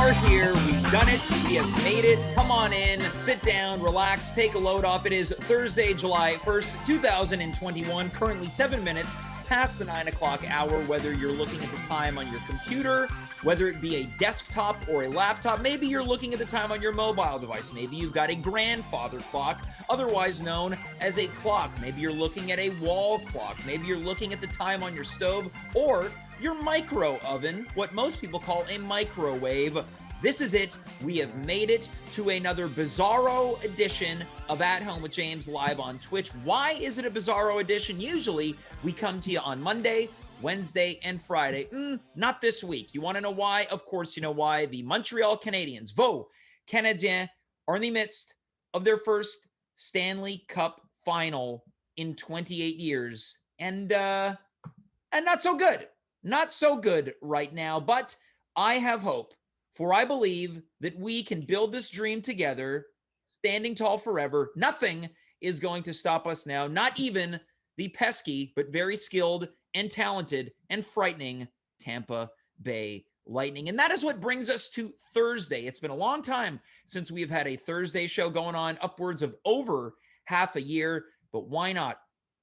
are here. We've done it. We have made it. Come on in, sit down, relax, take a load off. It is Thursday, July 1st, 2021, currently 7 minutes past the 9 o'clock hour. Whether you're looking at the time on your computer, whether it be a desktop or a laptop, maybe you're looking at the time on your mobile device. Maybe you've got a grandfather clock, otherwise known as a clock. Maybe you're looking at a wall clock. Maybe you're looking at the time on your stove or your micro oven, what most people call a microwave. This is it. We have made it to another bizarro edition of At Home with James live on Twitch. Why is it a bizarro edition? Usually we come to you on Monday, Wednesday, and Friday. Not this week. You want to know why? Of course you know why. The Montreal Canadiens, Vos Canadiens, are in the midst of their first Stanley Cup final in 28 years. And not so good. Not so good right now, but I have hope, for I believe that we can build this dream together, standing tall forever. Nothing is going to stop us now, not even the pesky but very skilled and talented and frightening Tampa Bay Lightning. And that is what brings us to Thursday. It's been a long time since we've had a Thursday show, going on upwards of over half a year, but why not?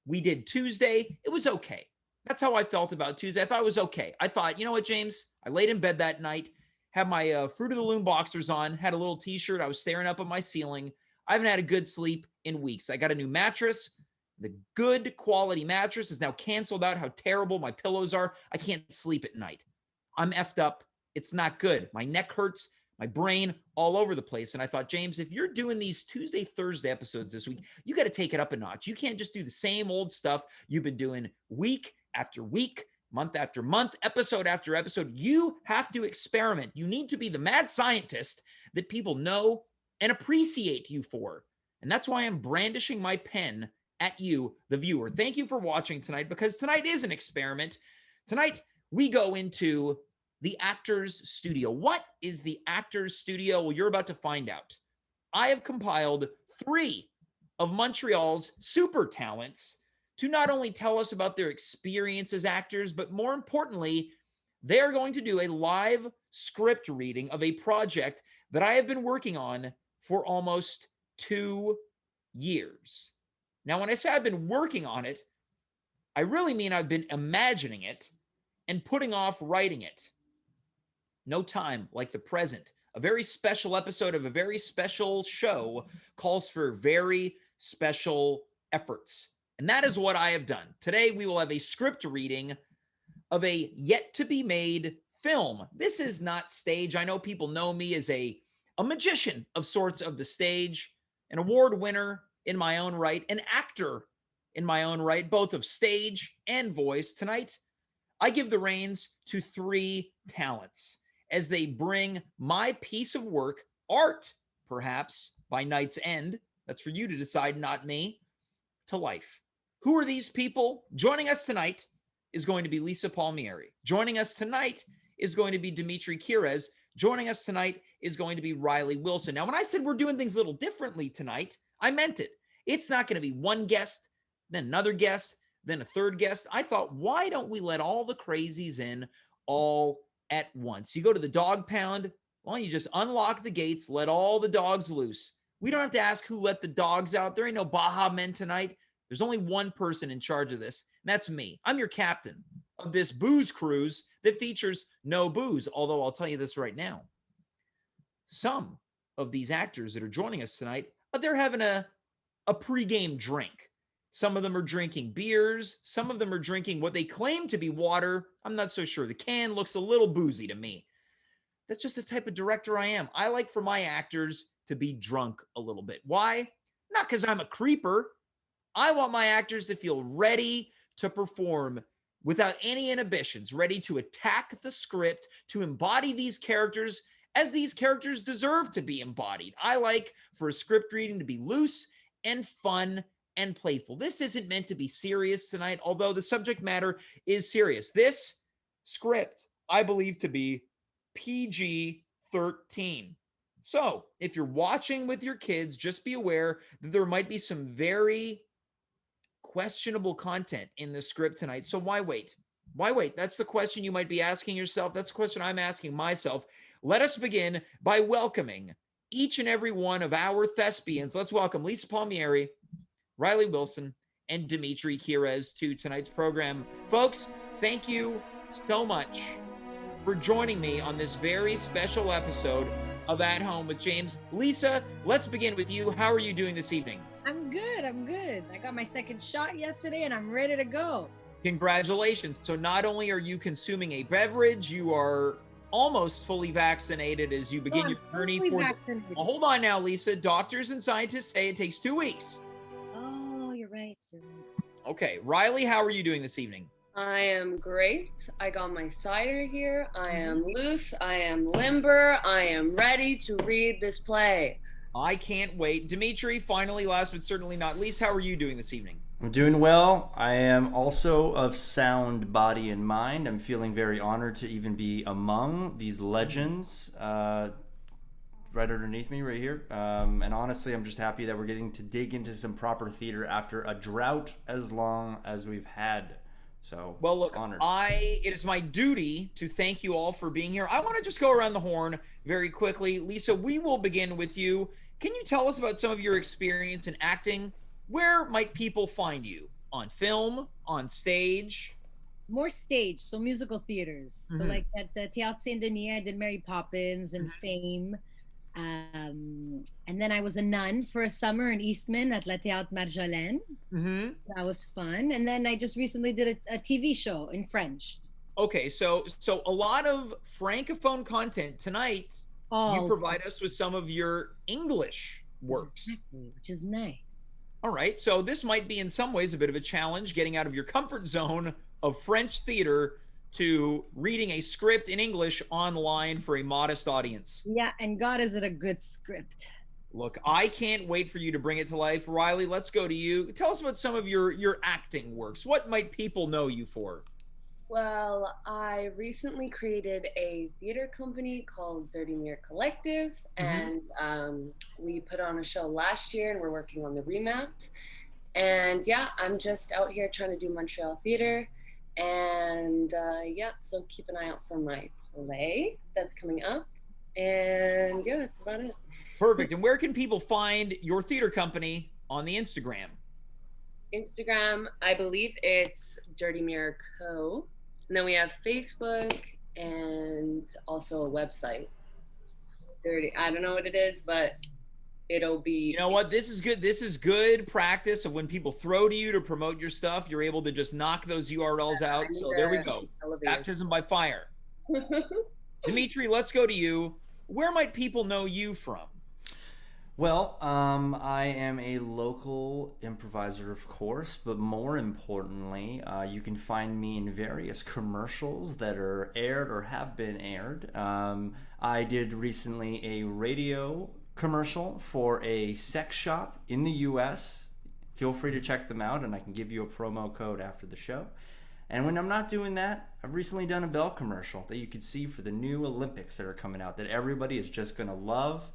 We did Tuesday. It was okay. That's how I felt about Tuesday. I thought it was okay. I thought, you know what, James? I laid in bed that night, had my Fruit of the Loom boxers on, had a little t-shirt. I was staring up at my ceiling. I haven't had a good sleep in weeks. I got a new mattress. The good quality mattress is now canceled out how terrible my pillows are. I can't sleep at night. I'm effed up. It's not good. My neck hurts, my brain all over the place. And I thought, James, if you're doing these Tuesday, Thursday episodes this week, you got to take it up a notch. You can't just do the same old stuff you've been doing week after week, month after month, episode after episode. You have to experiment. You need to be the mad scientist that people know and appreciate you for. And that's why I'm brandishing my pen at you, the viewer. Thank you for watching tonight, because tonight is an experiment. Tonight, we go into the Actors Studio. What is the Actors Studio? Well, you're about to find out. I have compiled 3 of Montreal's super talents to not only tell us about their experience as actors, but more importantly, they are going to do a live script reading of a project that I have been working on for almost 2 years. Now, when I say I've been working on it, I really mean I've been imagining it and putting off writing it. No time like the present. A very special episode of a very special show calls for very special efforts. And that is what I have done. Today, we will have a script reading of a yet-to-be-made film. This is not stage. I know people know me as a magician of sorts of the stage, an award winner in my own right, an actor in my own right, both of stage and voice. Tonight, I give the reins to 3 talents as they bring my piece of work, art, perhaps, by night's end, that's for you to decide, not me, to life. Who are these people? Joining us tonight is going to be Lisa Palmieri. Joining us tonight is going to be Dimitri Kyres. Joining us tonight is going to be Riley Wilson. Now, when I said we're doing things a little differently tonight, I meant it. It's not going to be one guest, then another guest, then a third guest. I thought, why don't we let all the crazies in all at once? You go to the dog pound, well, you just unlock the gates, let all the dogs loose. We don't have to ask who let the dogs out. There ain't no Baja Men tonight. There's only one person in charge of this, and that's me. I'm your captain of this booze cruise that features no booze, although I'll tell you this right now. Some of these actors that are joining us tonight, they're having a pregame drink. Some of them are drinking beers. Some of them are drinking what they claim to be water. I'm not so sure. The can looks a little boozy to me. That's just the type of director I am. I like for my actors to be drunk a little bit. Why? Not because I'm a creeper. I want my actors to feel ready to perform without any inhibitions, ready to attack the script, to embody these characters as these characters deserve to be embodied. I like for a script reading to be loose and fun and playful. This isn't meant to be serious tonight, although the subject matter is serious. This script, I believe to be PG-13. So if you're watching with your kids, just be aware that there might be some very questionable content in the script tonight. So why wait? Why wait? That's the question you might be asking yourself. That's the question I'm asking myself. Let us begin by welcoming each and every one of our thespians. Let's welcome Lisa Palmieri, Riley Wilson, and Dimitri Kyres to tonight's program. Folks, thank you so much for joining me on this very special episode of At Home with James. Lisa, let's begin with you. How are you doing this evening? I'm good. I got my second shot yesterday and I'm ready to go. Congratulations. So not only are you consuming a beverage, you are almost fully vaccinated as you begin your journey for well, hold on now, Lisa. Doctors and scientists say it takes 2 weeks. Oh, you're right. Okay, Riley, how are you doing this evening? I am great. I got my cider here. I am loose. I am limber. I am ready to read this play. I can't wait. Dimitri, finally, last but certainly not least, how are you doing this evening? I'm doing well. I am also of sound body and mind. I'm feeling very honored to even be among these legends right underneath me right here. And honestly, I'm just happy that we're getting to dig into some proper theater after a drought as long as we've had. So, well, look, honored. It is my duty to thank you all for being here. I want to just go around the horn very quickly. Lisa, we will begin with you. Can you tell us about some of your experience in acting? Where might people find you? On film? On stage? More stage, so musical theaters. So like at the Théâtre Saint-Denis, I did Mary Poppins and Fame. And then I was a nun for a summer in Eastman at La Théâtre Marjolaine. So that was fun. And then I just recently did a TV show in French. Okay, so a lot of Francophone content tonight. You provide us with some of your English works. Exactly, which is nice. All right, so this might be in some ways a bit of a challenge, getting out of your comfort zone of French theater to reading a script in English online for a modest audience. Yeah, and God, is it a good script? Look, I can't wait for you to bring it to life. Riley, let's go to you. Tell us about some of your acting works. What might people know you for? Well, I recently created a theater company called Dirty Mirror Collective, and we put on a show last year, and we're working on the remount. And yeah, I'm just out here trying to do Montreal theater. And yeah, so keep an eye out for my play that's coming up. And yeah, that's about it. Perfect. And where can people find your theater company on the Instagram? Instagram, I believe it's Dirty Mirror Co. And then we have Facebook and also a website. I don't know what it is, but it'll be. You know what? This is good. This is good practice of when people throw to you to promote your stuff, you're able to just knock those URLs out. So there we go. Baptism by fire. Dimitri, let's go to you. Where might people know you from? Well, I am a local improviser, of course, but more importantly, you can find me in various commercials that are aired or have been aired. I did recently a radio commercial for a sex shop in the US. Feel free to check them out, and I can give you a promo code after the show. And when I'm not doing that, I've recently done a Bell commercial that you can see for the new Olympics that are coming out that everybody is just going to love.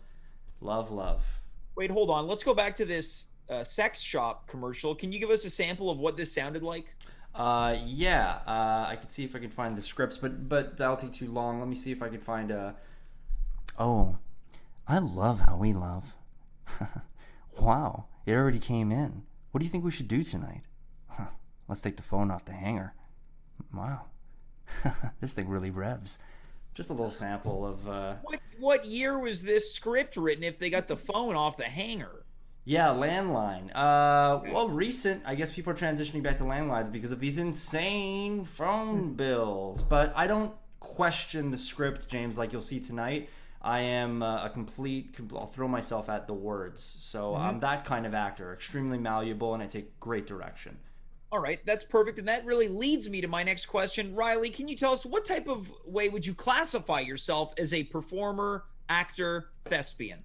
Wait, hold on. Let's go back to this sex shop commercial. Can you give us a sample of what this sounded like? Yeah. I can see if I can find the scripts, but that'll take too long. Let me see if I can find Oh, I love how we love. Wow, it already came in. What do you think we should do tonight? Let's take the phone off the hanger. Wow, this thing really revs. Just a little sample of What year was this script written if they got the phone off the hanger? Yeah, landline. Well, recent. I guess people are transitioning back to landlines because of these insane phone bills. But I don't question the script, James, like you'll see tonight. I am a complete, I'll throw myself at the words. So I'm that kind of actor, extremely malleable, and I take great direction. All right, that's perfect. And that really leads me to my next question. Riley, can you tell us what type of way would you classify yourself as a performer, actor, thespian?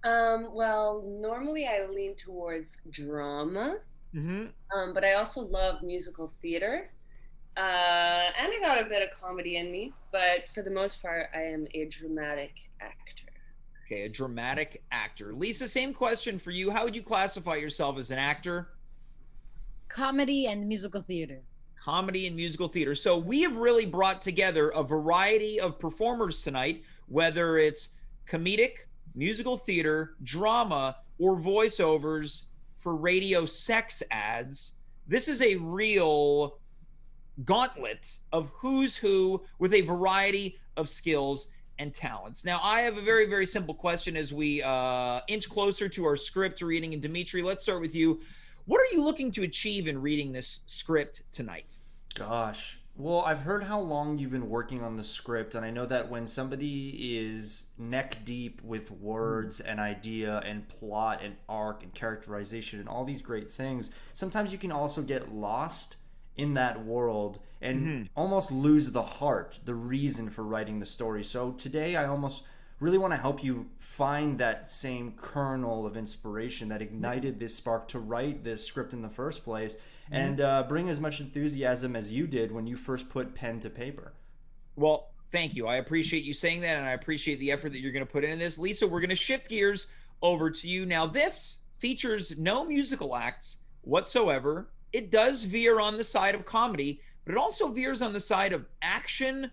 Well, normally I lean towards drama, but I also love musical theater. And I got a bit of comedy in me, but for the most part, I am a dramatic actor. Okay, a dramatic actor. Lisa, same question for you. How would you classify yourself as an actor? Comedy and musical theater. comedy and musical theater. So we have really brought together a variety of performers tonight, whether it's comedic, musical theater, drama, or voiceovers for radio sex ads. This is a real gauntlet of who's who with a variety of skills and talents. Now, I have a very, very simple question as we inch closer to our script reading. And Dimitri, let's start with you. What are you looking to achieve in reading this script tonight? Gosh. Well, I've heard how long you've been working on the script, and I know that when somebody is neck deep with words and idea and plot and arc and characterization and all these great things, sometimes you can also get lost in that world and almost lose the heart, the reason for writing the story. So today I almost really want to help you find that same kernel of inspiration that ignited this spark to write this script in the first place, and bring as much enthusiasm as you did when you first put pen to paper. Well, thank you. I appreciate you saying that, and I appreciate the effort that you're going to put into this. Lisa, we're going to shift gears over to you. Now, this features no musical acts whatsoever. It does veer on the side of comedy, but it also veers on the side of action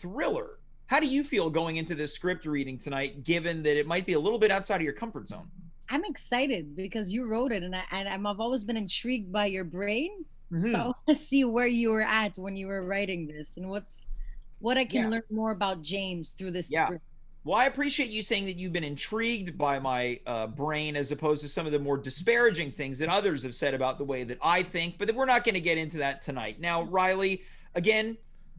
thriller. How do you feel going into this script reading tonight, given that it might be a little bit outside of your comfort zone? I'm excited because you wrote it, and I've always been intrigued by your brain. So I want to see where you were at when you were writing this, and what I can learn more about James through this script. Well, I appreciate you saying that you've been intrigued by my brain, as opposed to some of the more disparaging things that others have said about the way that I think, but we're not going to get into that tonight. Now, Riley, again,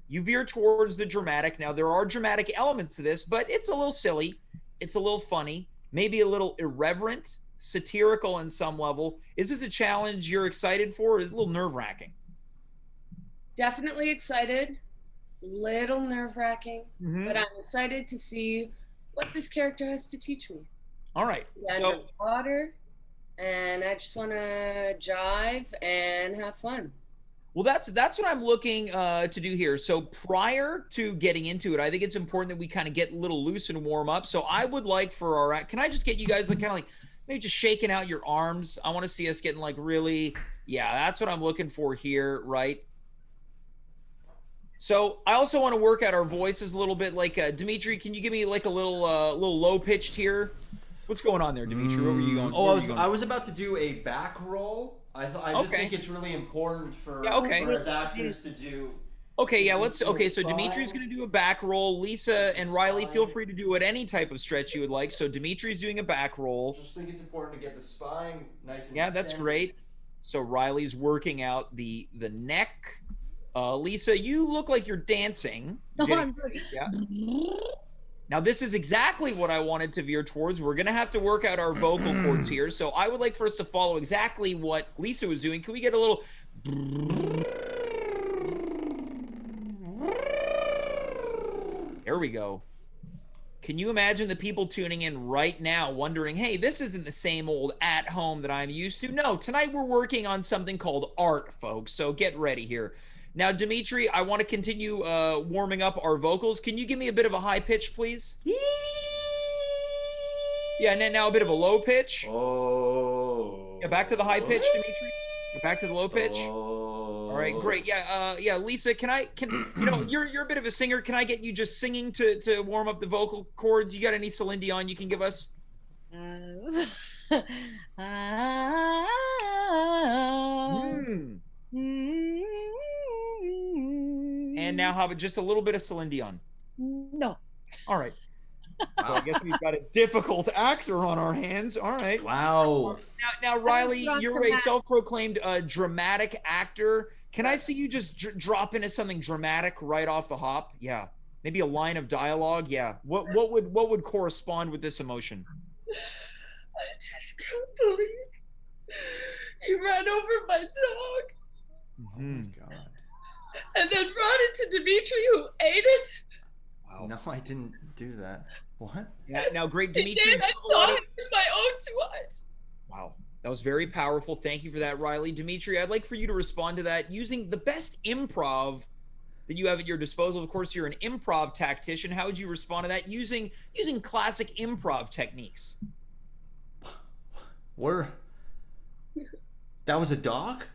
you veer towards the dramatic. Now, there are dramatic elements to this, but it's a little silly. It's a little funny, maybe a little irreverent, satirical on some level. Is this a challenge you're excited for, or is it a little nerve-wracking? Definitely excited. Little nerve-wracking, but I'm excited to see what this character has to teach me. All right. So water, and I just want to jive and have fun. Well, that's what I'm looking to do here. So prior to getting into it, I think it's important that we kind of get a little loose and warm up. So I would like for our, can I just get you guys like kind of like maybe just shaking out your arms? I want to see us getting like really, that's what I'm looking for here, right? So I also want to work out our voices a little bit. Like Dimitri, can you give me like a little low pitched here? What's going on there, Dimitri? Where were you going? I was about to do a back roll. I just think it's really important for us actors to do. Okay, so Dimitri's going to do a back roll. Lisa and Riley, feel free to do it any type of stretch you would like. So Dimitri's doing a back roll. Just think it's important to get the spine nice and that's great. So Riley's working out the neck. Lisa, you look like you're dancing. Now, this is exactly what I wanted to veer towards. We're going to have to work out our vocal cords here. So I would like for us to follow exactly what Lisa was doing. Can we get a little... There we go. Can you imagine the people tuning in right now wondering, hey, this isn't the same old at home that I'm used to? No, tonight we're working on something called art, folks. So get ready here. Now, Dimitri, I want to continue warming up our vocals. Can you give me a bit of a high pitch, please? Yeah, and then now a bit of a low pitch. Oh. Yeah, back to the high pitch, Dimitri. Back to the low pitch. All right, great. Yeah, Lisa, you're a bit of a singer. Can I get you just singing to warm up the vocal cords? You got any Celine Dion you can give us? And now how about just a little bit of Celine Dion? No. All right. Well, I guess we've got a difficult actor on our hands. All right. Wow. Now Riley, you're a self-proclaimed dramatic actor. Can I see you just drop into something dramatic right off the hop? Yeah. Maybe a line of dialogue. Yeah. What would correspond with this emotion? I just can't believe he ran over my dog. Oh my God. And then brought it to Dimitri, who ate it. Wow. No, I didn't do that. What? Yeah, now, great, He Dimitri. did. I saw it with my own 2 eyes. Wow. That was very powerful. Thank you for that, Riley. Dimitri, I'd like for you to respond to that using the best improv that you have at your disposal. Of course, you're an improv tactician. How would you respond to that using classic improv techniques? That was a dog?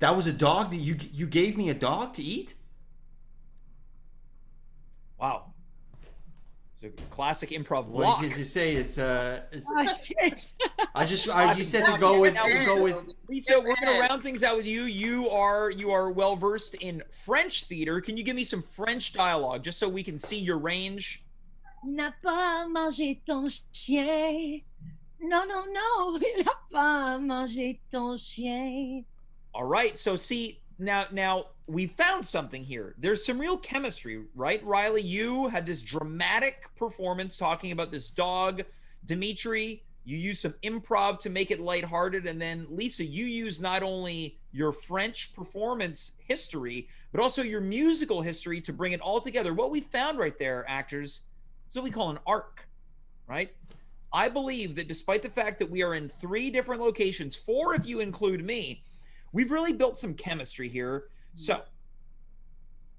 That was a dog that you gave me a dog to eat? Wow. It's a classic improv What block. did you say? It's Oh shit! you said to go with Lisa, we're gonna round things out with you. You are well versed in French theater. Can you give me some French dialogue just so we can see your range? N'a pas mangé ton chien. Non, non, non, il n'a pas mangé ton chien. All right. So see, now we found something here. There's some real chemistry, right? Riley, you had this dramatic performance talking about this dog. Dimitri, you used some improv to make it lighthearted. And then Lisa, you used not only your French performance history, but also your musical history to bring it all together. What we found right there, actors, is what we call an arc, right? I believe that despite the fact that we are in 3 different locations, 4 if you include me, we've really built some chemistry here. So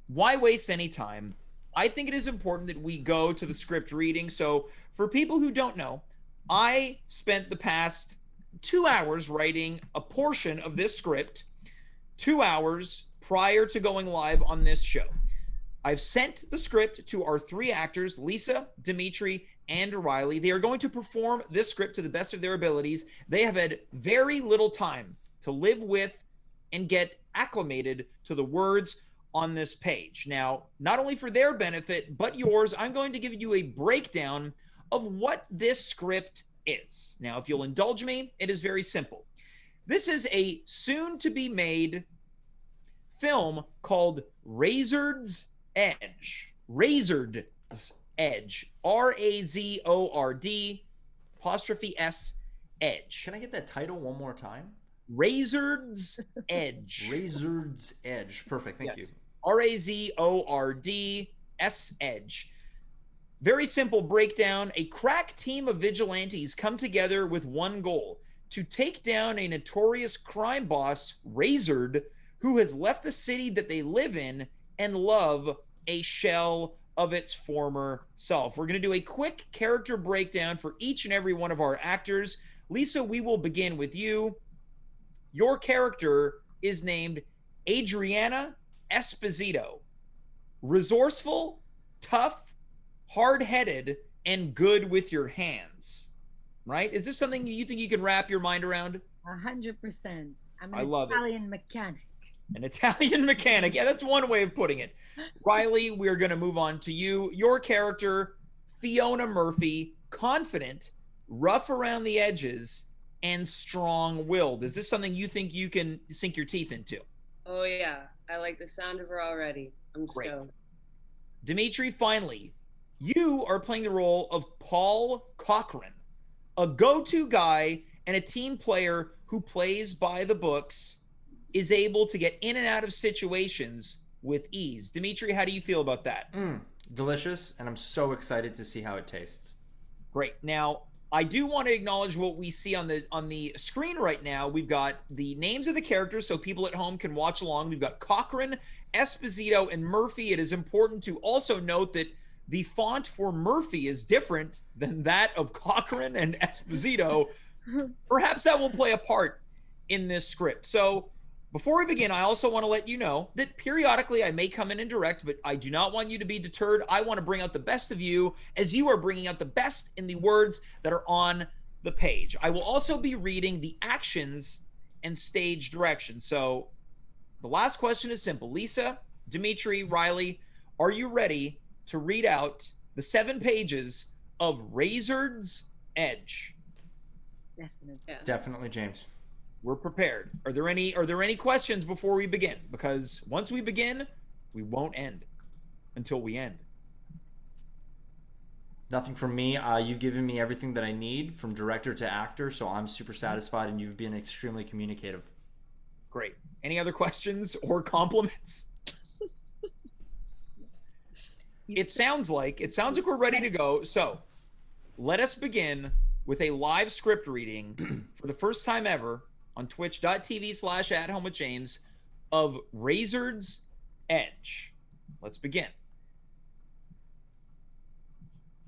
why waste any time? I think it is important that we go to the script reading. So for people who don't know, I spent the past 2 hours writing a portion of this script, 2 hours prior to going live on this show. I've sent the script to our 3 actors, Lisa, Dimitri, and Riley. They are going to perform this script to the best of their abilities. They have had very little time to live with and get acclimated to the words on this page. Now, not only for their benefit, but yours, I'm going to give you a breakdown of what this script is. Now, if you'll indulge me, it is very simple. This is a soon-to-be-made film called Razord's Edge. Razord's Edge. R-A-Z-O-R-D apostrophe S Edge. Can I get that title one more time? Razord's Edge. Razord's Edge. Perfect. Thank you. R-A-Z-O-R-D-S Edge. Very simple breakdown. A crack team of vigilantes come together with one goal: to take down a notorious crime boss, Razord, who has left the city that they live in and love a shell of its former self. We're going to do a quick character breakdown for each and every one of our actors. Lisa, we will begin with you. Your character is named Adriana Esposito. Resourceful, tough, hard-headed, and good with your hands. Right? Is this something you think you can wrap your mind around? 100%. I'm I an love it. Italian mechanic. An Italian mechanic. Yeah, that's one way of putting it. Riley, we're going to move on to you. Your character, Fiona Murphy, confident, rough around the edges, and strong-willed. Is this something you think you can sink your teeth into? Oh yeah, I like the sound of her already. I'm Great. stoked. Dimitri, finally, you are playing the role of Paul Cochran, a go-to guy and a team player who plays by the books, is able to get in and out of situations with ease. Dimitri, how do you feel about that? Delicious, and I'm so excited to see how it tastes. Great. Now, I do want to acknowledge what we see on the screen right now. We've got the names of the characters so people at home can watch along. We've got Cochran, Esposito, and Murphy. It is important to also note that the font for Murphy is different than that of Cochran and Esposito. Perhaps that will play a part in this script. So before we begin, I also want to let you know that periodically I may come in and direct, but I do not want you to be deterred. I want to bring out the best of you as you are bringing out the best in the words that are on the page. I will also be reading the actions and stage direction. So the last question is simple. Lisa, Dimitri, Riley, are you ready to read out the 7 pages of Razord's Edge? Definitely. Yeah. Definitely, James. We're prepared. Are there any questions before we begin? Because once we begin, we won't end until we end. Nothing from me. You've given me everything that I need from director to actor, so I'm super satisfied, and you've been extremely communicative. Great. Any other questions or compliments? It sounds like we're ready to go. So let us begin with a live script reading for the first time ever on twitch.tv/@home-with-James of Razord's Edge. Let's begin.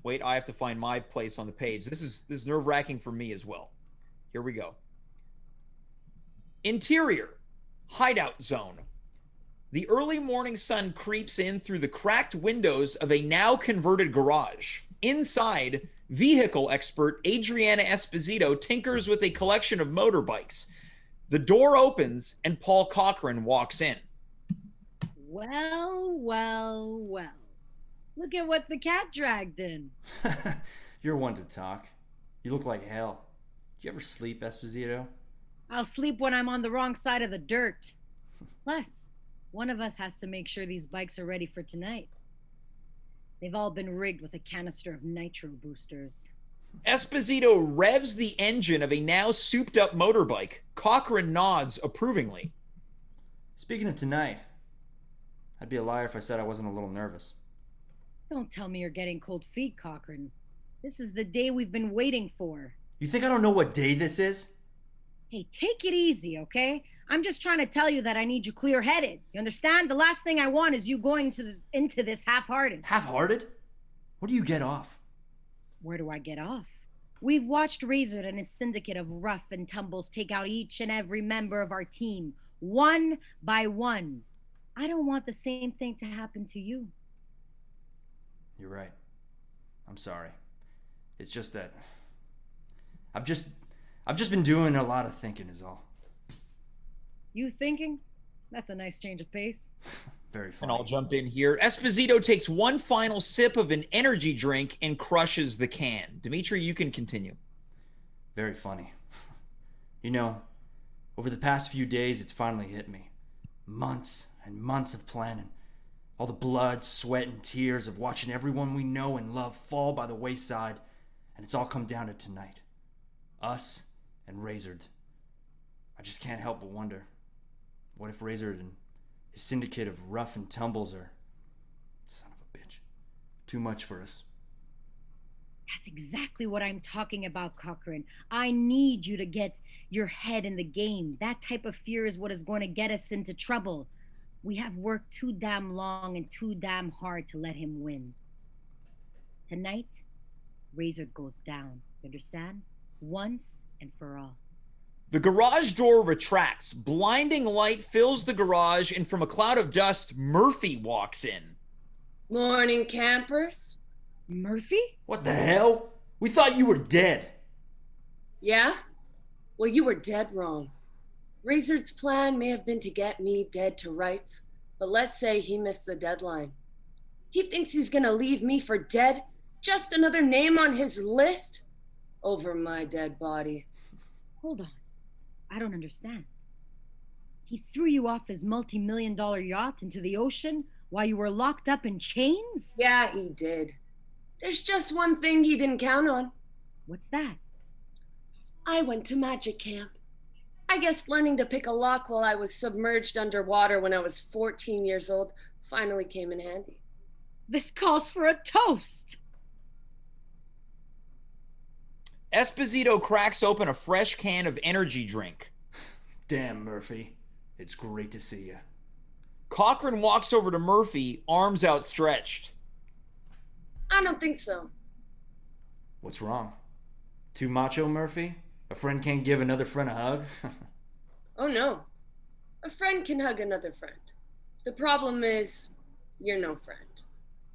Wait, I have to find my place on the page. This is nerve-wracking for me as well. Here we go. Interior. Hideout zone. The early morning sun creeps in through the cracked windows of a now converted garage. Inside, vehicle expert Adriana Esposito tinkers with a collection of motorbikes. The door opens and Paul Cochran walks in. Well, well, well. Look at what the cat dragged in. You're one to talk. You look like hell. Do you ever sleep, Esposito? I'll sleep when I'm on the wrong side of the dirt. Plus, one of us has to make sure these bikes are ready for tonight. They've all been rigged with a canister of nitro boosters. Esposito revs the engine of a now souped-up motorbike. Cochran nods approvingly. Speaking of tonight, I'd be a liar if I said I wasn't a little nervous. Don't tell me you're getting cold feet, Cochran. This is the day we've been waiting for. You think I don't know what day this is? Hey, take it easy, okay? I'm just trying to tell you that I need you clear-headed. You understand? The last thing I want is you going into this half-hearted. Half-hearted? What do you get off? Where do I get off? We've watched Razor and his syndicate of rough and tumbles take out each and every member of our team, one by one. I don't want the same thing to happen to you. You're right. I'm sorry. It's just that I've just been doing a lot of thinking is all. You thinking? That's a nice change of pace. Very funny. And I'll jump in here. Esposito takes one final sip of an energy drink and crushes the can. Dimitri, you can continue. Very funny. You know, over the past few days, it's finally hit me. Months and months of planning. All the blood, sweat, and tears of watching everyone we know and love fall by the wayside. And it's all come down to tonight. Us and Razored. I just can't help but wonder. What if Razored and his syndicate of rough and tumbles are, son of a bitch, too much for us? That's exactly what I'm talking about, Cochran. I need you to get your head in the game. That type of fear is what is going to get us into trouble. We have worked too damn long and too damn hard to let him win. Tonight, Razor goes down. You understand? Once and for all. The garage door retracts. Blinding light fills the garage, and from a cloud of dust, Murphy walks in. Morning, campers. Murphy? What the hell? We thought you were dead. Yeah? Well, you were dead wrong. Razor's plan may have been to get me dead to rights, but let's say he missed the deadline. He thinks he's gonna leave me for dead, just another name on his list, over my dead body. Hold on. I don't understand. He threw you off his multi-million-dollar yacht into the ocean while you were locked up in chains? Yeah, he did. There's just one thing he didn't count on. What's that? I went to magic camp. I guess learning to pick a lock while I was submerged underwater when I was 14 years old finally came in handy. This calls for a toast. Esposito cracks open a fresh can of energy drink. Damn, Murphy. It's great to see you. Cochran walks over to Murphy, arms outstretched. I don't think so. What's wrong? Too macho, Murphy? A friend can't give another friend a hug? Oh no. A friend can hug another friend. The problem is, you're no friend.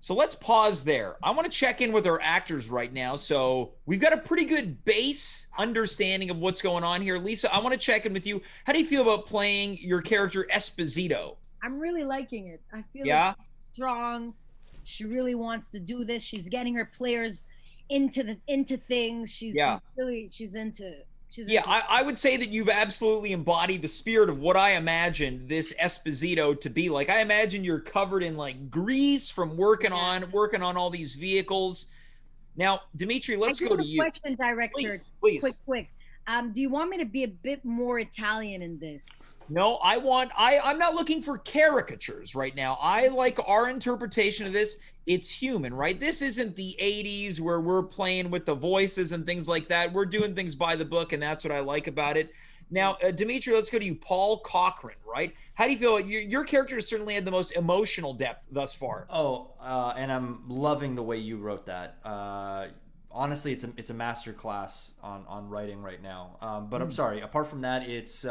So let's pause there. I want to check in with our actors right now. So we've got a pretty good base understanding of what's going on here. Lisa, I want to check in with you. How do you feel about playing your character Esposito? I'm really liking it. I feel Yeah? like she's strong. She really wants to do this. She's getting her players into things. She's into. Yeah, I would say that you've absolutely embodied the spirit of what I imagined this Esposito to be like. I imagine you're covered in like grease from working on all these vehicles. Now, Dimitri, let's go to you. Question, director. Please. Quick. Do you want me to be a bit more Italian in this? No, I'm not looking for caricatures right now. I like our interpretation of this. It's human, right? This isn't the 80s where we're playing with the voices and things like that. We're doing things by the book, and that's what I like about it. Now, Dimitri, let's go to you. Paul Cochran, right? How do you feel? Your character has certainly had the most emotional depth thus far. Oh, and I'm loving the way you wrote that. Honestly, it's a master class on writing right now. But I'm sorry. Apart from that, it's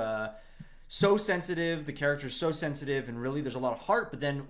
so sensitive. The character's so sensitive, and really, there's a lot of heart. But then,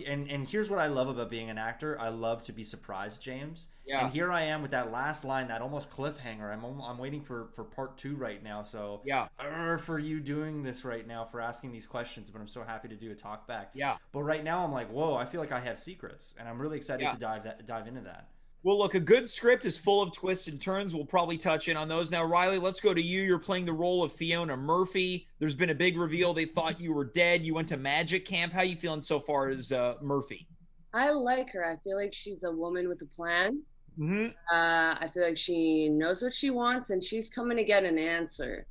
and here's what I love about being an actor. I love to be surprised, James. Yeah. And here I am with that last line, that almost cliffhanger. I'm waiting for part 2 right now. So yeah, for you doing this right now, for asking these questions. But I'm so happy to do a talk back. Yeah. But right now, I'm like, whoa! I feel like I have secrets, and I'm really excited to dive into that. Well, look, a good script is full of twists and turns. We'll probably touch in on those. Now, Riley, let's go to you. You're playing the role of Fiona Murphy. There's been a big reveal. They thought you were dead. You went to magic camp. How you feeling so far as Murphy? I like her. I feel like she's a woman with a plan. Mm-hmm. I feel like she knows what she wants, and she's coming to get an answer.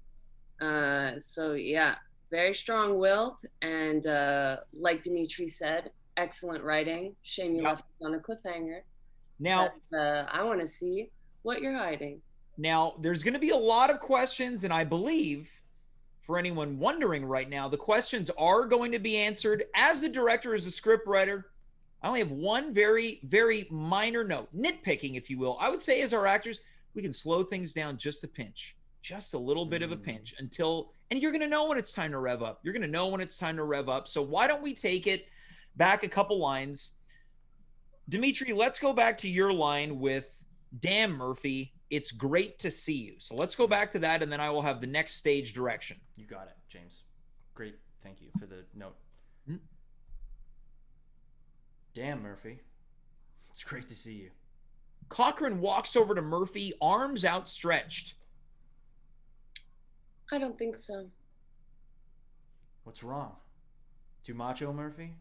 So, yeah, very strong-willed. And like Dimitri said, excellent writing. Shame you left us on a cliffhanger. Now, but, I want to see what you're hiding. Now, there's going to be a lot of questions, and I believe, for anyone wondering right now, the questions are going to be answered. As the director, as a scriptwriter, I only have one very, very minor note, nitpicking, if you will. I would say as our actors, we can slow things down just a pinch, just a little bit of a pinch until, and you're going to know when it's time to rev up. You're going to know when it's time to rev up. So why don't we take it back a couple lines? Dimitri, let's go back to your line with, damn, Murphy, it's great to see you. So let's go back to that, and then I will have the next stage direction. You got it, James. Great. Thank you for the note. Mm-hmm. Damn, Murphy, it's great to see you. Cochran walks over to Murphy, arms outstretched. I don't think so. What's wrong? Too macho, Murphy?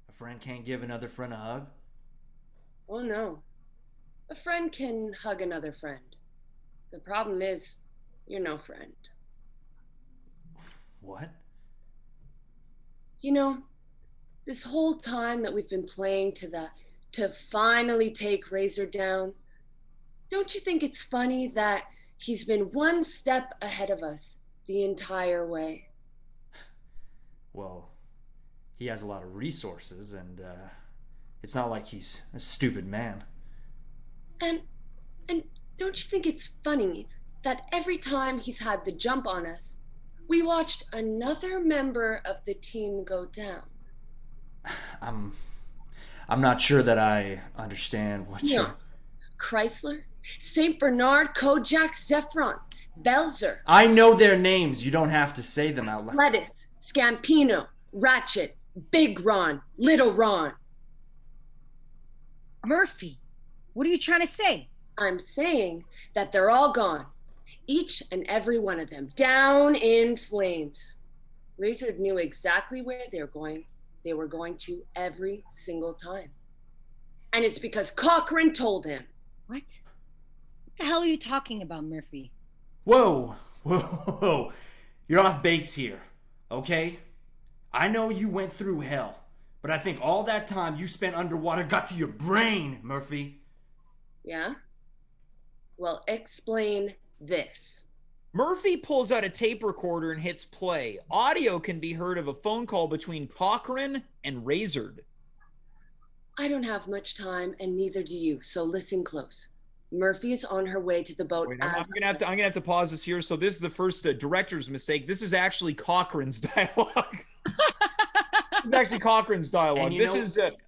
A friend can't give another friend a hug? Oh, no. A friend can hug another friend. The problem is, you're no friend. What? You know, this whole time that we've been playing to finally take Razor down, don't you think it's funny that he's been one step ahead of us the entire way? Well, he has a lot of resources, and it's not like he's a stupid man. And don't you think it's funny that every time he's had the jump on us, we watched another member of the team go down? I'm not sure that I understand what you're... Chrysler, St. Bernard, Kojak, Zephron, Belzer. I know their names. You don't have to say them out loud. Lettuce, Scampino, Ratchet, Big Ron, Little Ron. Murphy, what are you trying to say? I'm saying that they're all gone. Each and every one of them, down in flames. Razor knew exactly where they were going. They were going to every single time. And it's because Cochran told him. What? What the hell are you talking about, Murphy? Whoa. You're off base here, okay? I know you went through hell, but I think all that time you spent underwater got to your brain, Murphy. Yeah? Well, explain this. Murphy pulls out a tape recorder and hits play. Audio can be heard of a phone call between Cochran and Razor. I don't have much time, and neither do you, so listen close. Murphy is on her way to the boat. Wait, I'm gonna have to pause this here. So this is the first director's mistake. This is actually Cochran's dialogue. This is actually Cochran's dialogue.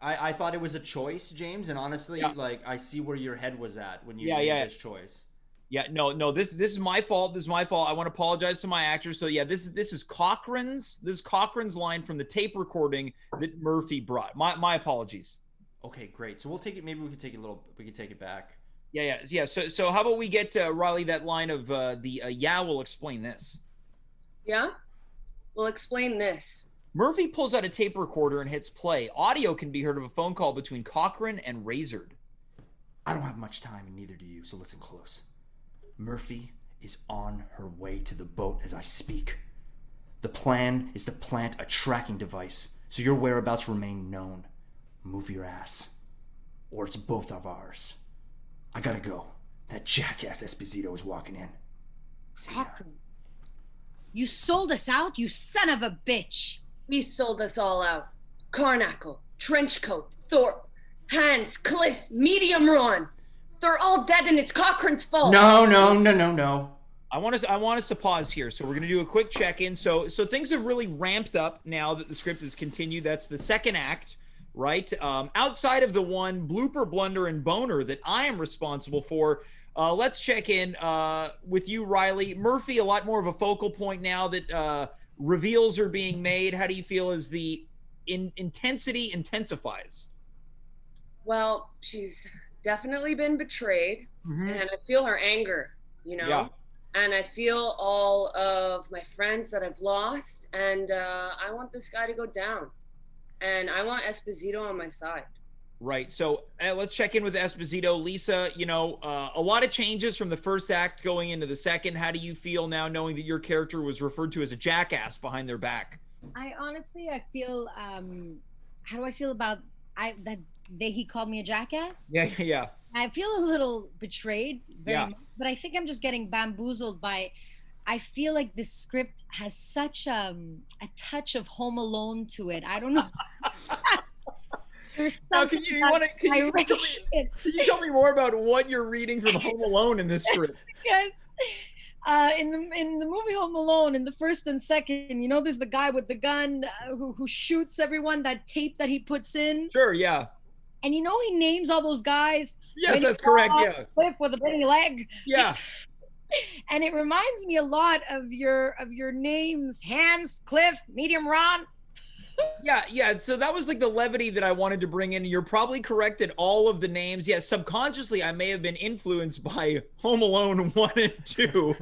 I thought it was a choice, James, and honestly, like I see where your head was at when you made this choice. Yeah, no, this is my fault. This is my fault. I want to apologize to my actors. So yeah, this is Cochran's line from the tape recording that Murphy brought. My apologies. Okay, great. So we'll take it. Maybe we can take it back. Yeah. So how about we get Riley that line of we'll explain this. Yeah? We'll explain this. Murphy pulls out a tape recorder and hits play. Audio can be heard of a phone call between Cochran and Razor. I don't have much time, and neither do you, so listen close. Murphy is on her way to the boat as I speak. The plan is to plant a tracking device so your whereabouts remain known. Move your ass, or it's both of ours. I gotta go. That jackass Esposito is walking in. Cochran, you sold us out, you son of a bitch. He sold us all out. Carnacle, Trenchcoat, Thorpe, Hans, Cliff, Medium Ron. They're all dead and it's Cochran's fault. No. I want us to pause here. So we're going to do a quick check-in. So things have really ramped up now that the script has continued. That's the second act, right? Outside of the one blooper, blunder, and boner that I am responsible for, let's check in with you, Riley. Murphy, a lot more of a focal point now that reveals are being made. How do you feel as the intensity intensifies? Well, she's definitely been betrayed, Mm-hmm. and I feel her anger, Yeah. and I feel all of my friends that I've lost, and I want this guy to go down, and I want Esposito on my side. Right. So let's check in with Esposito. Lisa, a lot of changes from the first act going into the second. How do you feel now knowing that your character was referred to as a jackass behind their back? I feel how do I feel about that day he called me a jackass? Yeah. I feel a little betrayed, very Yeah. much, but I think I'm just getting bamboozled by. I feel like this script has such a touch of Home Alone to it. I don't know. There's Now, something can you tell me more about what you're reading from Home Alone in this script? Yes. In the movie Home Alone, in the first and second, there's the guy with the gun who shoots everyone. That tape that he puts in, Sure, yeah. and he names all those guys. Yes, that's correct. Yeah. Cliff with a big leg. Yeah. And it reminds me a lot of your names: Hans, Cliff, Medium Ron. Yeah. So that was like the levity that I wanted to bring in. You're probably correct that all of the names, yeah, subconsciously I may have been influenced by Home Alone 1 and 2.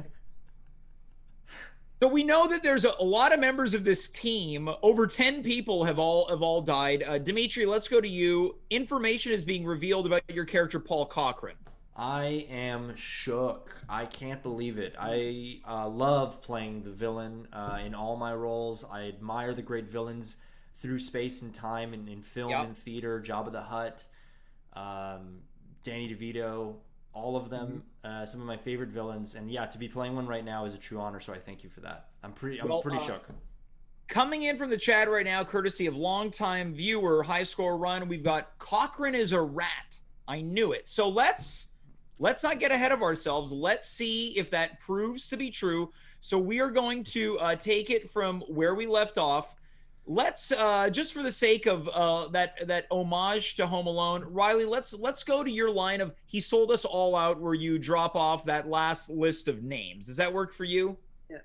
So we know that there's a lot of members of this team. Over 10 people have all died. Dimitri, let's go to you. Information is being revealed about your character, Paul Cochran. I am shook. I can't believe it. I love playing the villain in all my roles. I admire the great villains through space and time and in film and theater. Jabba the Hutt, Danny DeVito, all of them. Some of my favorite villains. And yeah, to be playing one right now is a true honor. So I thank you for that. I'm pretty shook. Coming in from the chat right now, courtesy of longtime viewer, High Score Run, we've got Cochran is a rat. I knew it. So let's not get ahead of ourselves. Let's see if that proves to be true. So we are going to take it from where we left off. Let's just for the sake of that homage to Home Alone, Riley, let's go to your line of "He sold us all out," where you drop off that last list of names. Does that work for you? Yeah.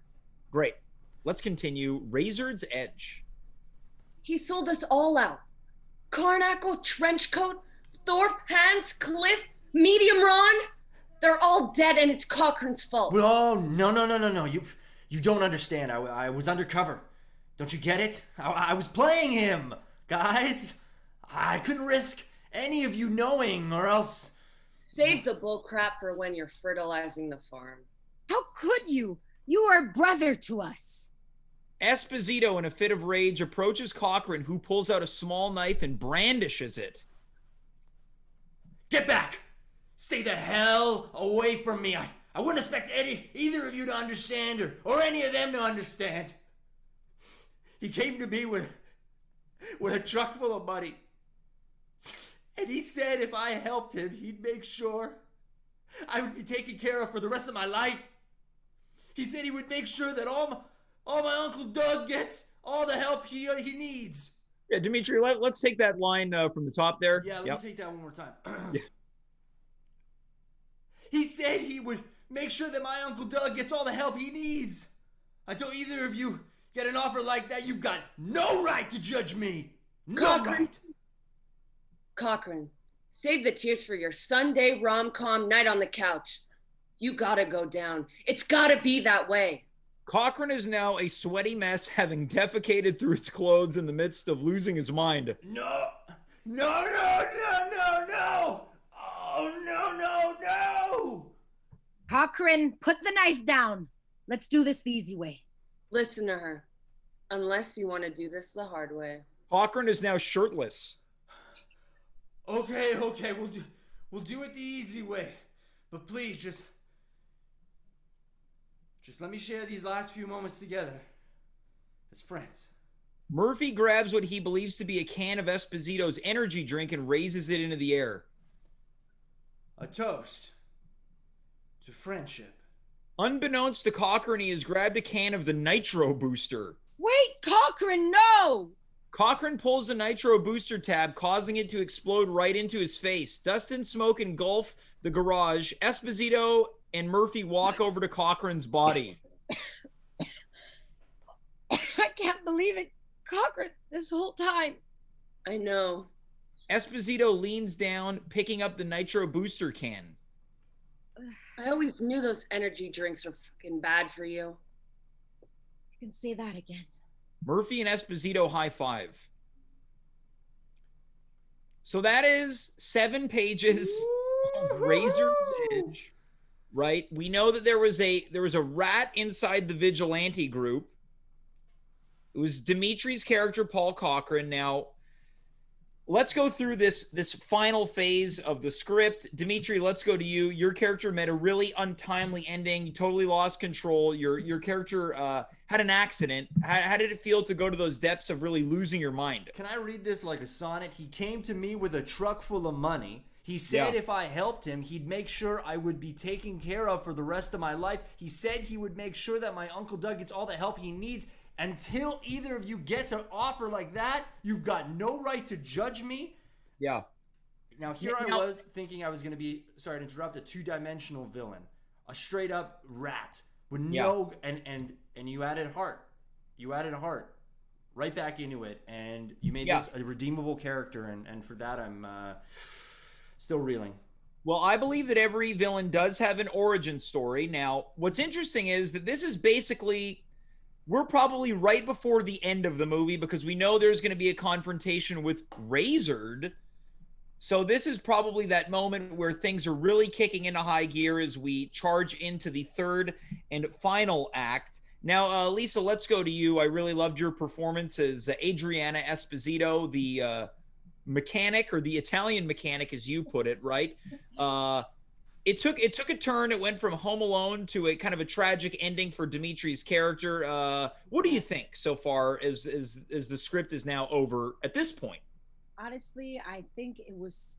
Great. Let's continue. Razor's Edge. He sold us all out. Carnacle, Trenchcoat, Thorpe, Hans, Cliff, Medium Ron. They're all dead, and it's Cochran's fault. Oh, no. You don't understand. I was undercover. Don't you get it? I was playing him, guys. I couldn't risk any of you knowing, or else... Save the bull crap for when you're fertilizing the farm. How could you? You are a brother to us. Esposito, in a fit of rage, approaches Cochran, who pulls out a small knife and brandishes it. Get back! Stay the hell away from me. I wouldn't expect either of you to understand or any of them to understand. He came to me with a truck full of money. And he said if I helped him, he'd make sure I would be taken care of for the rest of my life. He said he would make sure that all my Uncle Doug gets all the help he needs. Yeah, Dimitri, let's take that line from the top there. Yeah, let me take that one more time. Yeah. He said he would make sure that my Uncle Doug gets all the help he needs. Until either of you get an offer like that, you've got no right to judge me. No right. Cochran, save the tears for your Sunday rom-com night on the couch. You gotta go down. It's gotta be that way. Cochran is now a sweaty mess, having defecated through its clothes in the midst of losing his mind. No. Oh, no. Cochran, put the knife down. Let's do this the easy way. Listen to her. Unless you want to do this the hard way. Cochran is now shirtless. Okay, we'll do it the easy way. But please, just let me share these last few moments together as friends. Murphy grabs what he believes to be a can of Esposito's energy drink and raises it into the air. A toast to friendship. Unbeknownst to Cochran, he has grabbed a can of the nitro booster. Wait, Cochran, no! Cochran pulls the nitro booster tab, causing it to explode right into his face. Dust and smoke engulf the garage. Esposito and Murphy walk over to Cochran's body. I can't believe it. Cochran, this whole time. I know. Esposito leans down, picking up the nitro booster can. I always knew those energy drinks were fucking bad for you. You can say that again. Murphy and Esposito high five. So that is 7 pages of Razor's Edge, right? We know that there was a rat inside the vigilante group. It was Dimitri's character, Paul Cochran. Now, let's go through this final phase of the script. Dimitri, let's go to you. Your character met a really untimely ending. You totally lost control. Your character had an accident. How did it feel to go to those depths of really losing your mind? Can I read this like a sonnet? He came to me with a truck full of money. He said if I helped him, he'd make sure I would be taken care of for the rest of my life. He said he would make sure that my Uncle Doug gets all the help he needs. Until either of you gets an offer like that, you've got no right to judge me. Yeah. Now, here I was thinking I was going to be, sorry to interrupt, a two-dimensional villain. A straight-up rat. With no, and you added heart. You added a heart right back into it. And you made this a redeemable character. And for that, I'm still reeling. Well, I believe that every villain does have an origin story. Now, what's interesting is that this is basically... We're probably right before the end of the movie because we know there's going to be a confrontation with Razored. So this is probably that moment where things are really kicking into high gear as we charge into the third and final act. Now, Lisa, let's go to you. I really loved your performance as Adriana Esposito, the mechanic, or the Italian mechanic, as you put it, right? It took a turn. It went from Home Alone to a kind of a tragic ending for Dimitri's character. What do you think so far as the script is now over at this point? Honestly, I think it was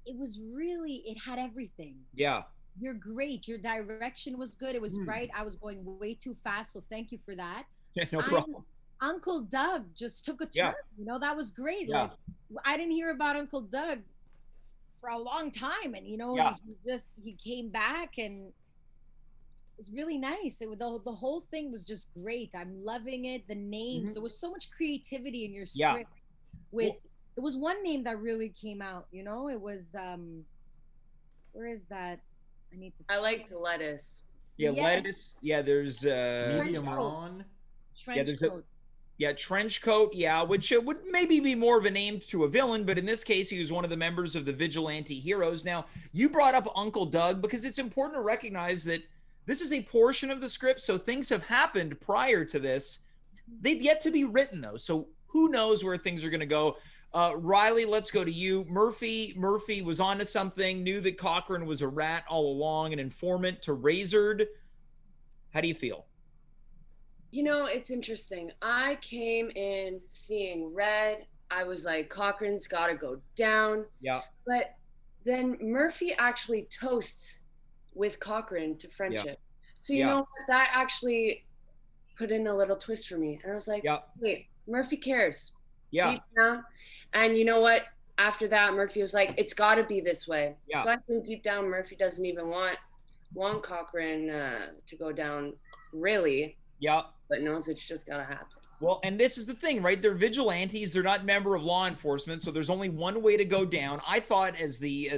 really, it had everything. Yeah. You're great. Your direction was good. It was right. I was going way too fast, so thank you for that. Yeah, no problem. Uncle Doug just took a turn. Yeah. You know, that was great. Yeah. Like, I didn't hear about Uncle Doug for a long time, and he came back, and it was really nice. The whole thing was just great. I'm loving it. The names, there was so much creativity in your script. There was one name that really came out, it was where is that? I liked lettuce. Lettuce. There's medium Ron. Trench coat. Trench coat, which would maybe be more of a name to a villain, but in this case, he was one of the members of the Vigilante Heroes. Now, you brought up Uncle Doug because it's important to recognize that this is a portion of the script, so things have happened prior to this. They've yet to be written, though, so who knows where things are going to go. Riley, let's go to you. Murphy was onto something, knew that Cochran was a rat all along, an informant to Razored. How do you feel? It's interesting. I came in seeing red. I was like, Cochran's got to go down. Yeah. But then Murphy actually toasts with Cochran to friendship. Yeah. So you know what? That actually put in a little twist for me. And I was like, wait, Murphy cares. Yeah. Deep down. And you know what? After that, Murphy was like, it's got to be this way. Yeah. So I think deep down, Murphy doesn't even want Cochran to go down, really. Yeah. But knows it's just gotta happen. Well, and this is the thing, right? They're vigilantes. They're not a member of law enforcement, so there's only one way to go down. I thought, as the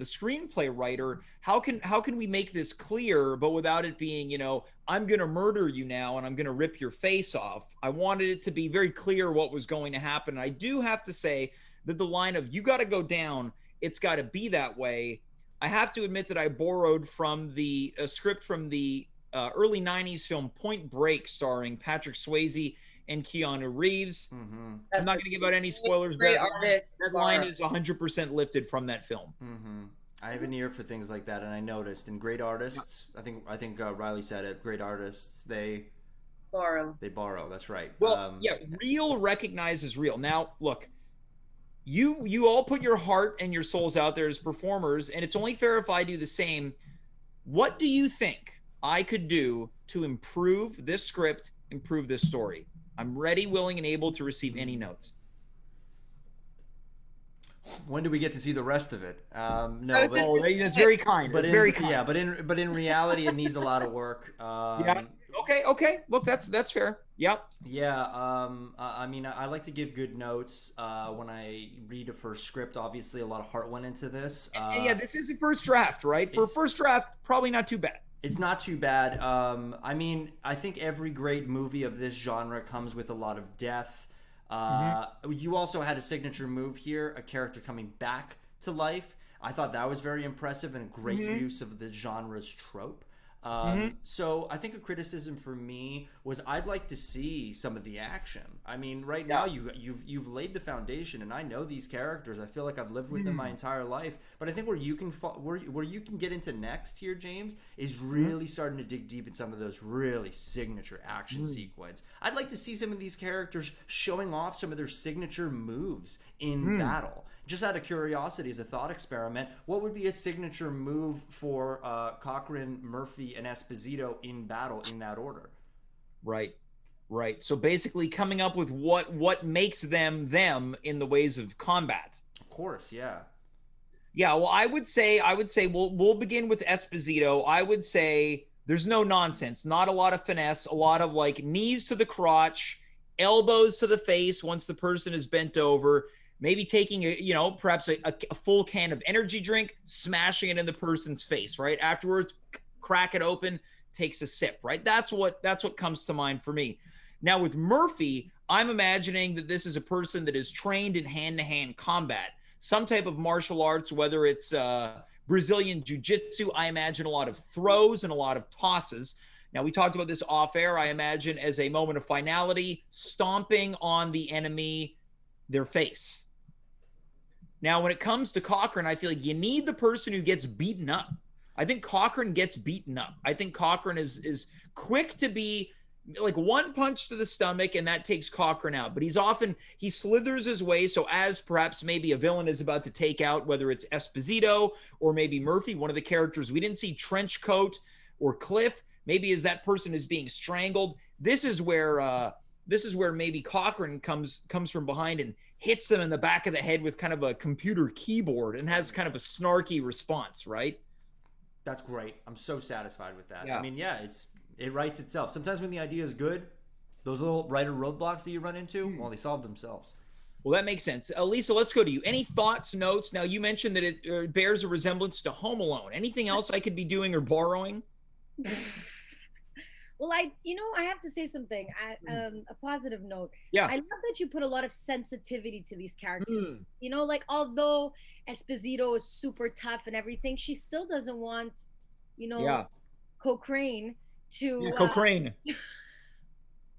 screenplay writer, how can we make this clear, but without it being, I'm gonna murder you now and I'm gonna rip your face off. I wanted it to be very clear what was going to happen. And I do have to say that the line of "you got to go down," it's got to be that way. I have to admit that I borrowed from the script from the early 90s film Point Break, starring Patrick Swayze and Keanu Reeves. Mm-hmm. I'm not going to give out any spoilers, but that line is 100% lifted from that film. Mm-hmm. I have an ear for things like that, and I noticed. And great artists, I think Riley said it. Great artists, they borrow. That's right. Well, real recognizes real. Now, look, you all put your heart and your souls out there as performers, and it's only fair if I do the same. What do you think I could do to improve this script, improve this story? I'm ready, willing, and able to receive any notes. When do we get to see the rest of it? No, but That's very kind. but It's in, very kind. yeah, but in reality, it needs a lot of work. Yeah. Okay. Look, that's fair. Yep. Yeah. I mean, I like to give good notes when I read a first script. Obviously, a lot of heart went into this. And yeah, this is a first draft, right? For a first draft, probably not too bad. It's not too bad. I mean, I think every great movie of this genre comes with a lot of death. You also had a signature move here, a character coming back to life. I thought that was very impressive and a great use of the genre's trope. So I think a criticism for me was I'd like to see some of the action. I mean, right now you've laid the foundation, and I know these characters. I feel like I've lived with them my entire life. But I think where you can get into next here, James, is really starting to dig deep in some of those really signature action sequence. I'd like to see some of these characters showing off some of their signature moves in battle. Just out of curiosity, as a thought experiment, what would be a signature move for Cochran, Murphy, and Esposito in battle in that order? Right. So basically coming up with what makes them in the ways of combat. Of course, yeah. Yeah, well, I would say we'll begin with Esposito. I would say there's no nonsense, not a lot of finesse, a lot of like knees to the crotch, elbows to the face once the person is bent over. Maybe taking perhaps a full can of energy drink, smashing it in the person's face, right? Afterwards, crack it open, takes a sip, right? That's what comes to mind for me. Now with Murphy, I'm imagining that this is a person that is trained in hand-to-hand combat, some type of martial arts, whether it's Brazilian jiu-jitsu. I imagine a lot of throws and a lot of tosses. Now, we talked about this off air. I imagine as a moment of finality, stomping on the enemy, their face. Now, when it comes to Cochran, I feel like you need the person who gets beaten up. I think Cochran gets beaten up. I think Cochran is quick to be like one punch to the stomach, and that takes Cochran out. But he slithers his way. So as perhaps maybe a villain is about to take out, whether it's Esposito or maybe Murphy, one of the characters we didn't see, Trenchcoat or Cliff, maybe as that person is being strangled. This is where maybe Cochran comes from behind and hits them in the back of the head with kind of a computer keyboard and has kind of a snarky response, right? That's great. I'm so satisfied with that. Yeah. I mean, yeah, it writes itself. Sometimes when the idea is good, those little writer roadblocks that you run into, well, they solve themselves. Well, that makes sense. Lisa, let's go to you. Any thoughts, notes? Now, you mentioned that it bears a resemblance to Home Alone. Anything else I could be doing or borrowing? Well, I have to say something. A positive note. Yeah. I love that you put a lot of sensitivity to these characters. Like although Esposito is super tough and everything, she still doesn't want, Cochrane to Cochrane.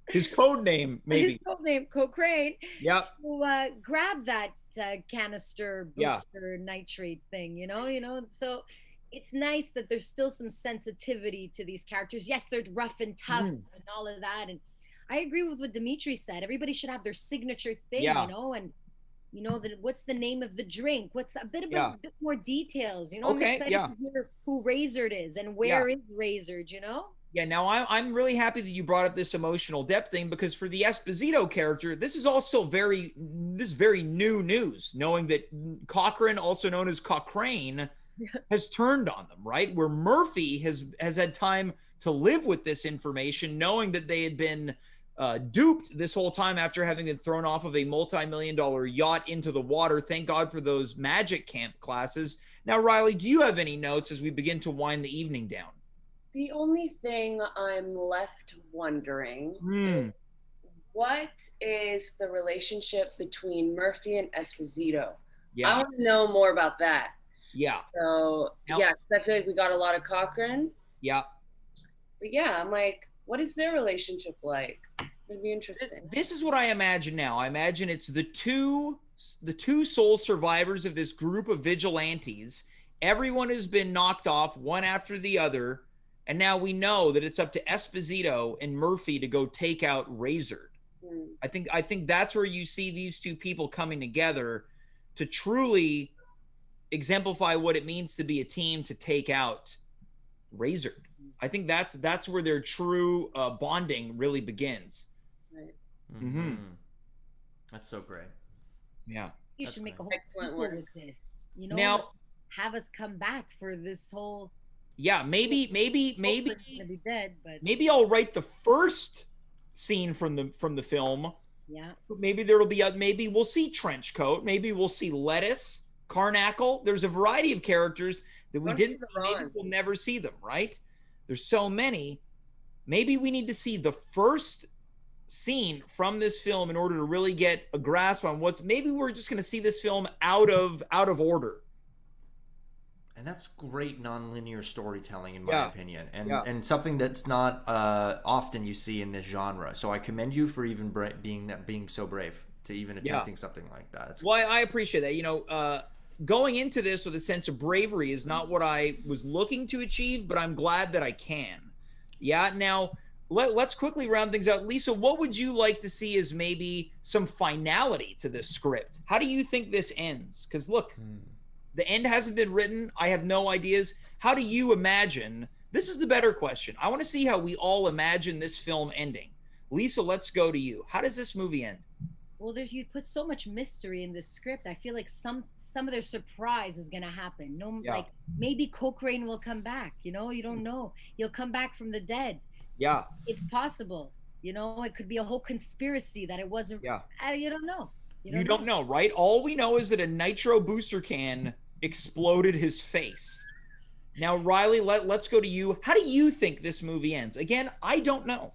His code name, maybe. His code name, Cochrane. Yeah. To grab that canister booster nitrate thing. So. It's nice that there's still some sensitivity to these characters. Yes, they're rough and tough and all of that. And I agree with what Dimitri said. Everybody should have their signature thing, and what's the name of the drink? What's a bit more details, I'm excited to hear who Razored is and where is Razored, Yeah, now I'm really happy that you brought up this emotional depth thing, because for the Esposito character, this is all still very new news, knowing that Cochran, also known as Cochrane, has turned on them, right? Where Murphy has had time to live with this information, knowing that they had been duped this whole time after having been thrown off of a multi-million-dollar yacht into the water. Thank God for those magic camp classes. Now, Riley, do you have any notes as we begin to wind the evening down? The only thing I'm left wondering is what is the relationship between Murphy and Esposito? Yeah. I want to know more about that. Yeah. So, because I feel like we got a lot of Cochran. Yeah. But yeah, I'm like, what is their relationship like? It'd be interesting. This is what I imagine now. I imagine it's the two sole survivors of this group of vigilantes. Everyone has been knocked off one after the other. And now we know that it's up to Esposito and Murphy to go take out Razored. I think that's where you see these two people coming together to truly exemplify what it means to be a team to take out Razored. I think that's where their true bonding really begins. Right. Mm-hmm. That's so great. Yeah. You That's should make a whole Excellent sequel work. with this. You know, Now, like, have us come back for this whole. yeah, maybe Gonna be dead, but maybe I'll write the first scene from the film. yeah. Maybe there'll be maybe we'll see trench coat. Maybe we'll see lettuce, Carnacle. There's a variety of characters that we Wanna see didn't. the Maybe Rons. we'll never see them. Right? There's so many. Maybe we need to see the first scene from this film in order to really get a grasp on what's. Maybe we're just going to see this film out of order. And that's great nonlinear storytelling, in my opinion, and Yeah. and something that's not often you see in this genre. So I commend you for even being so brave to even attempting something like that. It's Well, I appreciate that. You know, going into this with a sense of bravery is not what I was looking to achieve, but I'm glad that I can. Yeah. Now, let's quickly round things out. Lisa, what would you like to see as maybe some finality to this script? How do you think this ends? Because look, the end hasn't been written. I have no ideas. How do you imagine? This is the better question. I want to see how we all imagine this film ending. Lisa, let's go to you. How does this movie end? Well, you put so much mystery in this script. I feel like some of their surprise is gonna happen. No, Yeah. like maybe Cochrane will come back. You know, you don't know. He'll come back from the dead. Yeah. It's possible. You know, it could be a whole conspiracy that it wasn't. Yeah. You don't know. You don't know, right? All we know is that a nitro booster can exploded his face. Now, Riley, let's go to you. How do you think this movie ends? Again, I don't know.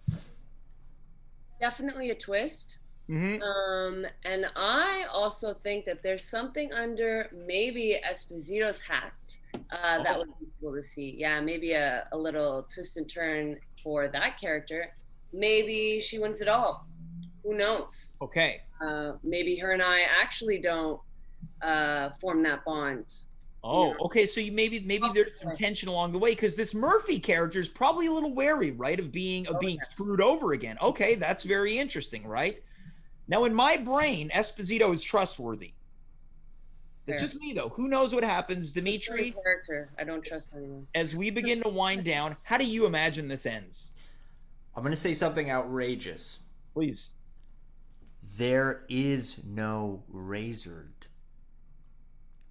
Definitely a twist. Mm-hmm. And I also think that there's something under maybe Esposito's hat that would be cool to see. Yeah, maybe a little twist and turn for that character. Maybe she wins it all. Who knows? Okay. Maybe her and I actually don't form that bond. Oh, okay. So maybe there's some tension along the way because this Murphy character is probably a little wary, right, of being screwed over again. Okay, that's very interesting, right? Now, in my brain, Esposito is trustworthy. It's just me, though. Who knows what happens, Dimitri? Character, I don't trust anyone. As we begin to wind down, how do you imagine this ends? I'm going to say something outrageous. Please. There is no Razord.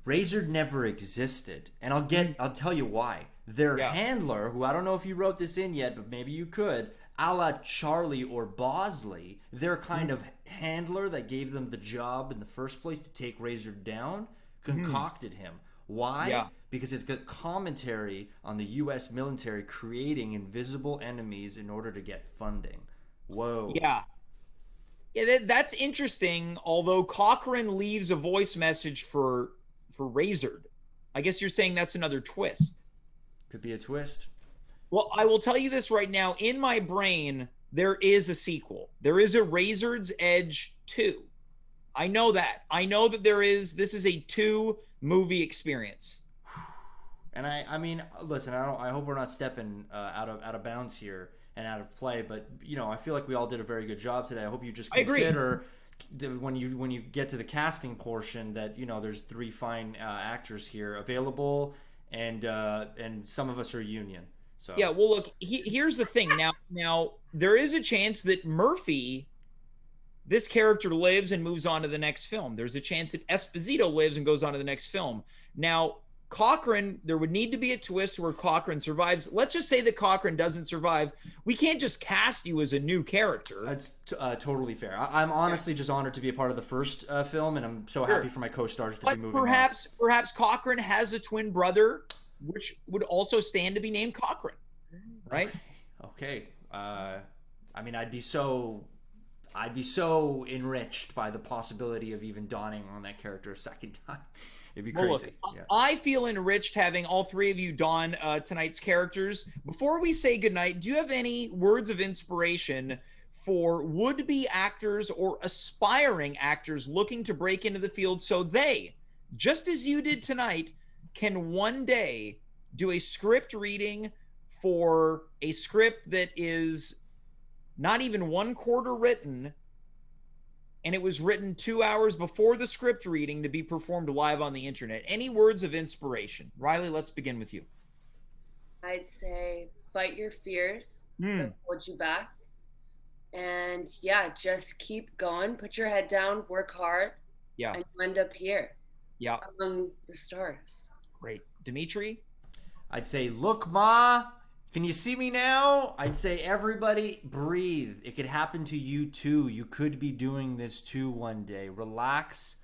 Razord never existed, and I'll tell you why. Their handler, who I don't know if you wrote this in yet, but maybe you could, a la Charlie or Bosley, their kind of handler that gave them the job in the first place to take Razord down, concocted him. Why? Yeah. Because it's got commentary on the U.S. military creating invisible enemies in order to get funding. Whoa. Yeah. Yeah, that's interesting, although Cochrane leaves a voice message for Razord. I guess you're saying that's another twist. Could be a twist. Well, I will tell you this right now. In my brain, there is a sequel. There is a Razor's Edge 2. I know that. I know that there is. This is a 2-movie experience. And I mean, listen, I hope we're not stepping out of bounds here and out of play, but you know, I feel like we all did a very good job today. I hope you just consider when you get to the casting portion that, you know, there's 3 fine actors here available, and some of us are union. So yeah, well, look, here's the thing. Now there is a chance that Murphy, this character, lives and moves on to the next film. There's a chance that Esposito lives and goes on to the next film. Now, Cochrane, there would need to be a twist where Cochrane survives. Let's just say that Cochrane doesn't survive. We can't just cast you as a new character. That's totally fair. I'm honestly just honored to be a part of the first film, and I'm so happy for my co-stars to be moving on. Perhaps Cochrane has a twin brother, which would also stand to be named Cochrane, right? Okay. I mean, I'd be so enriched by the possibility of even dawning on that character a second time. It'd be crazy. Well, look, I feel enriched having all 3 of you don tonight's characters. Before we say goodnight, do you have any words of inspiration for would-be actors or aspiring actors looking to break into the field so they, just as you did tonight, can one day do a script reading for a script that is not even 1/4 written, and it was written 2 hours before the script reading to be performed live on the internet? Any words of inspiration? Riley, let's begin with you. I'd say fight your fears that hold you back. And yeah, just keep going, put your head down, work hard, Yeah. and you end up here Yeah. among the stars. Great. Dimitri? I'd say, look, Ma, can you see me now? I'd say, everybody, breathe. It could happen to you too. You could be doing this too one day. Relax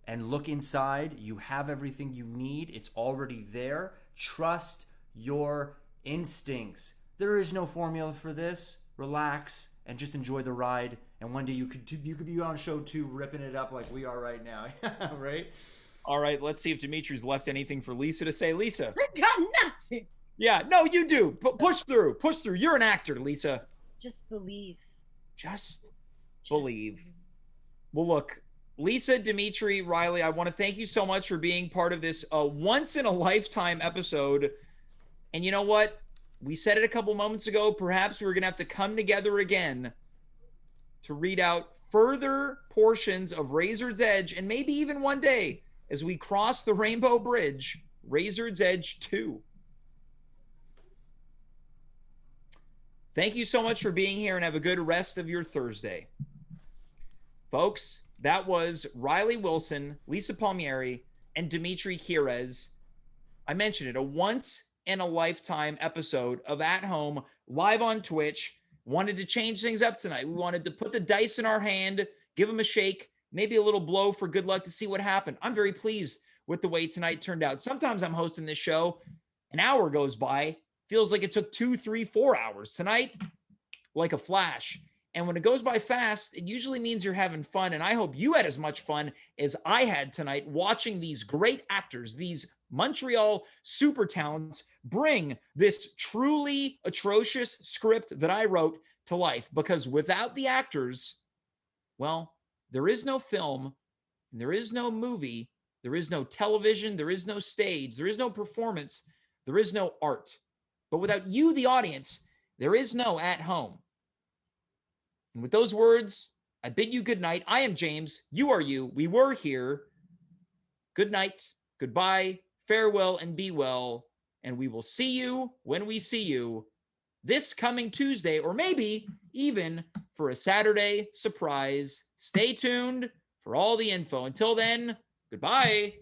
and look inside. You have everything you need. It's already there. Trust your instincts. There is no formula for this. Relax and just enjoy the ride. And one day you could be on show 2 ripping it up like we are right now. Right? All right, let's see if Dimitri's left anything for Lisa to say. Lisa. I got nothing. Yeah, no, you do. Push through. Push through. You're an actor, Lisa. Just believe. Just believe. Well, look, Lisa, Dimitri, Riley, I want to thank you so much for being part of this once-in-a-lifetime episode. And you know what? We said it a couple moments ago. Perhaps we're going to have to come together again to read out further portions of Razor's Edge, and maybe even one day, as we cross the Rainbow Bridge, Razor's Edge 2. Thank you so much for being here, and have a good rest of your Thursday. Folks, that was Riley Wilson, Lisa Palmieri, and Dimitri Kyres. I mentioned it, a once-in-a-lifetime episode of At Home, live on Twitch. Wanted to change things up tonight. We wanted to put the dice in our hand, give them a shake, maybe a little blow for good luck to see what happened. I'm very pleased with the way tonight turned out. Sometimes I'm hosting this show, an hour goes by, feels like it took 2, 3, 4 hours. Tonight, like a flash. And when it goes by fast, it usually means you're having fun. And I hope you had as much fun as I had tonight watching these great actors, these Montreal super talents, bring this truly atrocious script that I wrote to life. Because without the actors, well, there is no film, there is no movie, there is no television, there is no stage, there is no performance, there is no art. But without you, the audience, there is no At Home. And with those words, I bid you good night. I am James. You are you. We were here. Good night. Goodbye. Farewell and be well. And we will see you when we see you this coming Tuesday, or maybe even for a Saturday surprise. Stay tuned for all the info. Until then, goodbye.